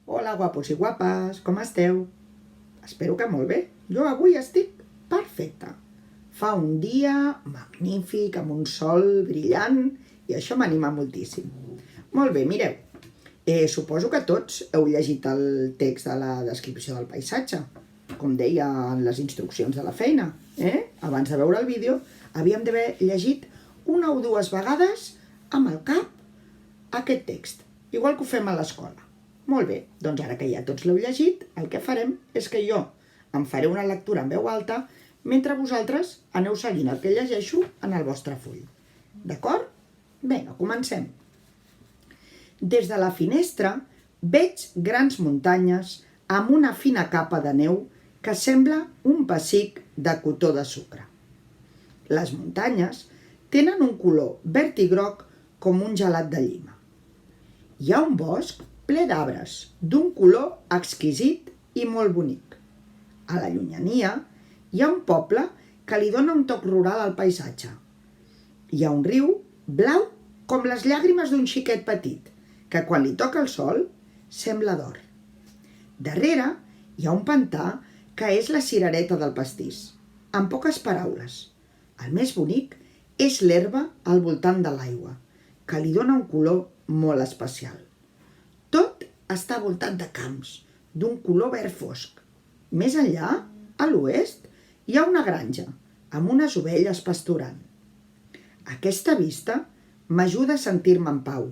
Hola, guapos i guapes, com esteu? Espero que molt bé. Jo avui estic perfecta. Fa un dia magnífic, amb un sol brillant, i això m'anima moltíssim. Molt bé, mireu. Suposo que tots heu llegit el text de la descripció del paisatge, com deia en les instruccions de la feina. Abans de veure el vídeo, havíem d'haver llegit una o dues vegades amb el cap aquest text, igual que ho fem a l'escola. Molt bé, doncs ara que ja tots l'heu llegit, el que farem és que jo em faré una lectura en veu alta mentre vosaltres aneu seguint el que llegeixo en el vostre full. D'acord? Vinga, comencem. Des de la finestra veig grans muntanyes amb una fina capa de neu que sembla un pessic de cotó de sucre. Les muntanyes tenen un color verd i groc com un gelat de llima. Hi ha un bosc ple d'arbres, d'un color exquisit i molt bonic. A la llunyania hi ha un poble que li dona un toc rural al paisatge. Hi ha un riu blau com les llàgrimes d'un xiquet petit, que quan li toca el sol sembla d'or. Darrere hi ha un pantà que és la cirereta del pastís. En poques paraules, el més bonic és l'herba al voltant de l'aigua, que li dona un color molt especial. Tot està voltat de camps, d'un color verd fosc. Més enllà, a l'oest, hi ha una granja, amb unes ovelles pasturant. Aquesta vista m'ajuda a sentir-me en pau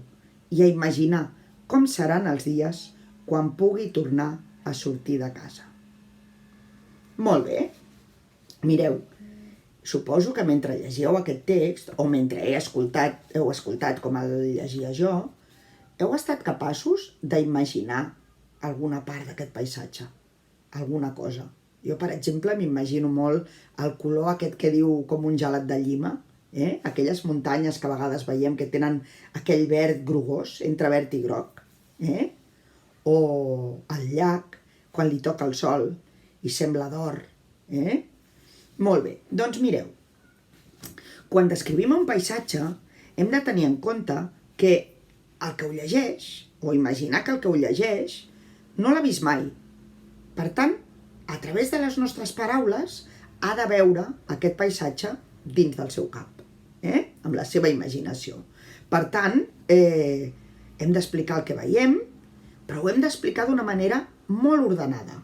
i a imaginar com seran els dies quan pugui tornar a sortir de casa. Molt bé. Mireu, suposo que mentre llegíeu aquest text, o mentre heu escoltat com el llegia jo, heu estat capaços d'imaginar alguna part d'aquest paisatge, alguna cosa. Jo, per exemple, m'imagino molt el color aquest que diu com un gelat de llima, aquelles muntanyes que a vegades veiem que tenen aquell verd grogós, entre verd i groc, o el llac, quan li toca el sol i sembla d'or. Molt bé, doncs mireu, quan descrivim un paisatge hem de tenir en compte que el que ho llegeix, o imaginar que el que ho llegeix, no l'ha vist mai. Per tant, a través de les nostres paraules, ha de veure aquest paisatge dins del seu cap, amb la seva imaginació. Per tant, hem d'explicar el que veiem, però ho hem d'explicar d'una manera molt ordenada.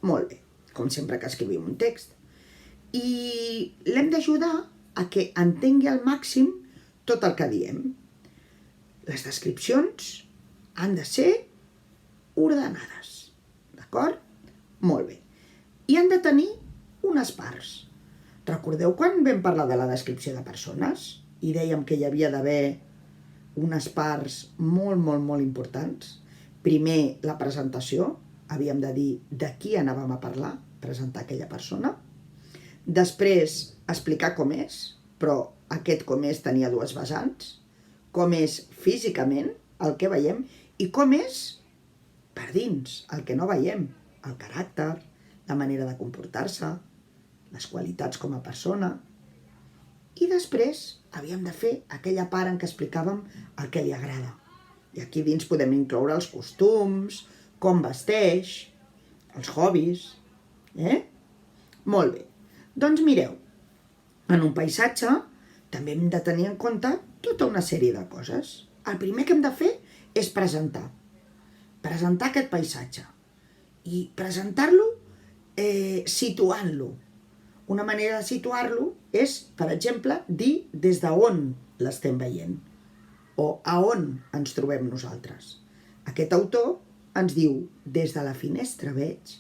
Molt bé, com sempre que escrivim un text. I l'hem d'ajudar a que entengui al màxim tot el que diem. Les descripcions han de ser ordenades, d'acord? Molt bé. I han de tenir unes parts. Recordeu quan vam parlar de la descripció de persones i dèiem que hi havia d'haver unes parts molt, molt, molt importants? Primer, la presentació. Havíem de dir de qui anàvem a parlar, presentar aquella persona. Després, explicar com és, però aquest com és tenia dues vessants. Com és físicament, el que veiem, i com és per dins, el que no veiem, el caràcter, la manera de comportar-se, les qualitats com a persona. I després havíem de fer aquella part en què explicàvem el que li agrada. I aquí dins podem incloure els costums, com vesteix, els hobbies. Molt bé. Doncs mireu, en un paisatge també hem de tenir en compte tota una sèrie de coses. El primer que hem de fer és presentar aquest paisatge i presentar-lo situant-lo. Una manera de situar-lo és, per exemple, dir des d'on l'estem veient o a on ens trobem nosaltres. Aquest autor ens diu, des de la finestra veig.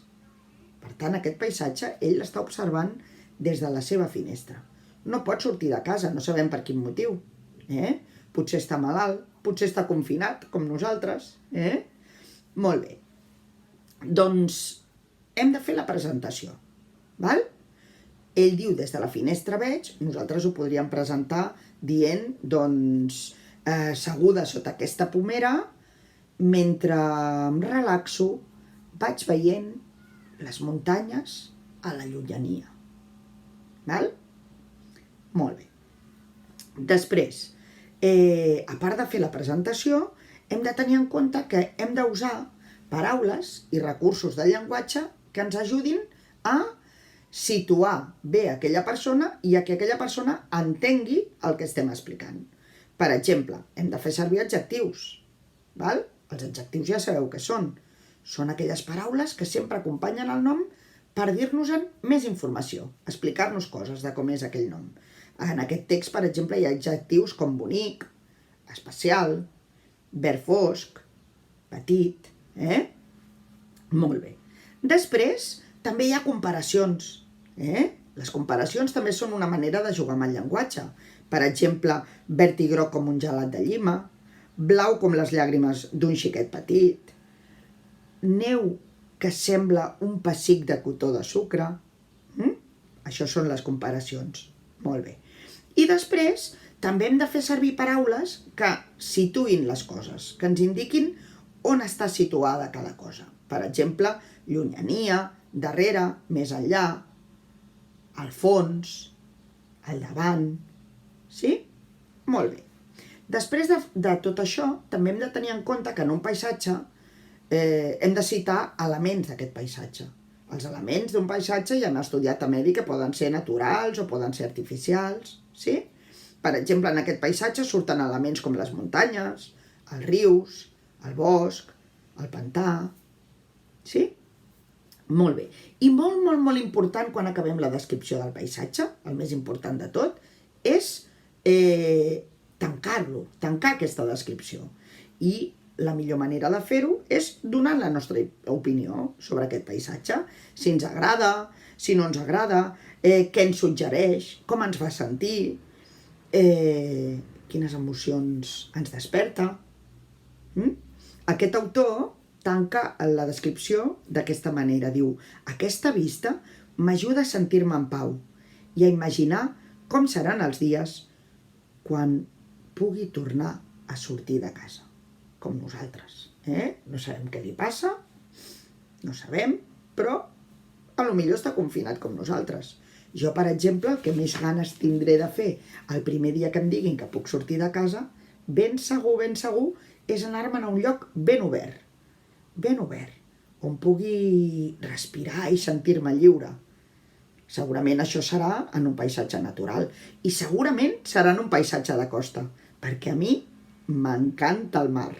Per tant, aquest paisatge ell l'està observant des de la seva finestra. No pot sortir de casa, no sabem per quin motiu. Potser està malalt, potser està confinat, com nosaltres. Molt bé. Doncs hem de fer la presentació. Val? Ell diu des de la finestra veig, nosaltres ho podríem presentar dient, doncs, seguda sota aquesta pomera, mentre em relaxo, vaig veient les muntanyes a la llunyania. Val? Molt bé. Després, a part de fer la presentació, hem de tenir en compte que hem d'usar paraules i recursos del llenguatge que ens ajudin a situar bé aquella persona i a que aquella persona entengui el que estem explicant. Per exemple, hem de fer servir adjectius. Val? Els adjectius ja sabeu què són. Són aquelles paraules que sempre acompanyen el nom per dir-nos-en més informació, explicar-nos coses de com és aquell nom. En aquest text, per exemple, hi ha adjectius com bonic, especial, verd fosc, petit, Molt bé. Després, també hi ha comparacions, Les comparacions també són una manera de jugar amb el llenguatge. Per exemple, verd i groc com un gelat de llima, blau com les llàgrimes d'un xiquet petit, neu que sembla un pessic de cotó de sucre. Això són les comparacions. Molt bé. I després també hem de fer servir paraules que situïn les coses, que ens indiquin on està situada cada cosa. Per exemple, llunyania, darrere, més enllà, al fons, al davant. Sí? Molt bé. Després de tot això, també hem de tenir en compte que en un paisatge hem de citar elements d'aquest paisatge. Els elements d'un paisatge ja han estudiat també que poden ser naturals o poden ser artificials. Sí? Per exemple, en aquest paisatge surten elements com les muntanyes, els rius, el bosc, el pantà. Sí? Molt bé. I molt, molt, molt important quan acabem la descripció del paisatge, el més important de tot, és tancar-lo, tancar aquesta descripció. I la millor manera de fer-ho és donar la nostra opinió sobre aquest paisatge. Si ens agrada, si no ens agrada, què ens suggereix, com ens fa sentir, quines emocions ens desperta. Aquest autor tanca la descripció d'aquesta manera. Diu, aquesta vista m'ajuda a sentir-me en pau i a imaginar com seran els dies quan pugui tornar a sortir de casa, com nosaltres. No sabem què li passa, no sabem, però potser està confinat com nosaltres. Jo, per exemple, el que més ganes tindré de fer el primer dia que em diguin que puc sortir de casa, ben segur, és anar-me'n a un lloc ben obert, on pugui respirar i sentir-me lliure. Segurament això serà en un paisatge natural i segurament serà en un paisatge de costa, perquè a mi m'encanta el mar.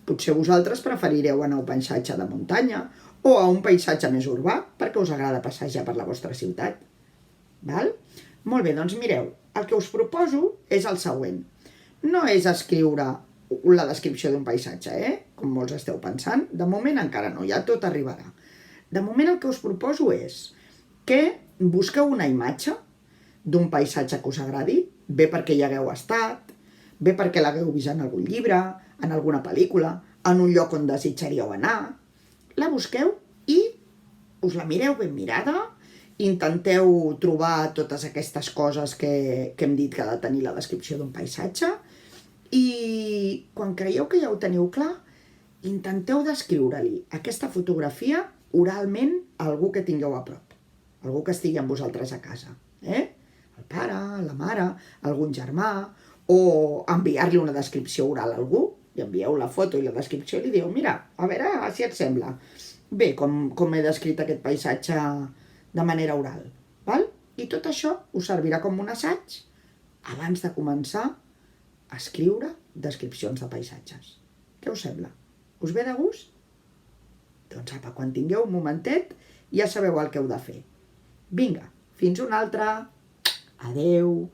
Potser vosaltres preferireu anar a un paisatge de muntanya o a un paisatge més urbà perquè us agrada passejar per la vostra ciutat. Val? Molt bé, doncs mireu, el que us proposo és el següent. No és escriure la descripció d'un paisatge, com molts esteu pensant. De moment encara no, ja tot arribarà. De moment el que us proposo és que busqueu una imatge d'un paisatge que us agradi, bé perquè hi hagueu estat, bé perquè l'hagueu vist en algun llibre, en alguna pel·lícula, en un lloc on desitjaríeu anar. La busqueu i us la mireu ben mirada, intenteu trobar totes aquestes coses que hem dit que ha de tenir la descripció d'un paisatge i quan creieu que ja ho teniu clar, intenteu descriure-li aquesta fotografia oralment a algú que tingueu a prop, algú que estigui amb vosaltres a casa. El pare, la mare, algun germà, o enviar-li una descripció oral a algú, li envieu la foto i la descripció i li diu, mira, a veure si et sembla bé com he descrit aquest paisatge de manera oral. Val? I tot això us servirà com un assaig abans de començar a escriure descripcions de paisatges. Què us sembla? Us ve de gust? Doncs apa, quan tingueu un momentet ja sabeu el que heu de fer. Vinga, fins una altra. Adeu.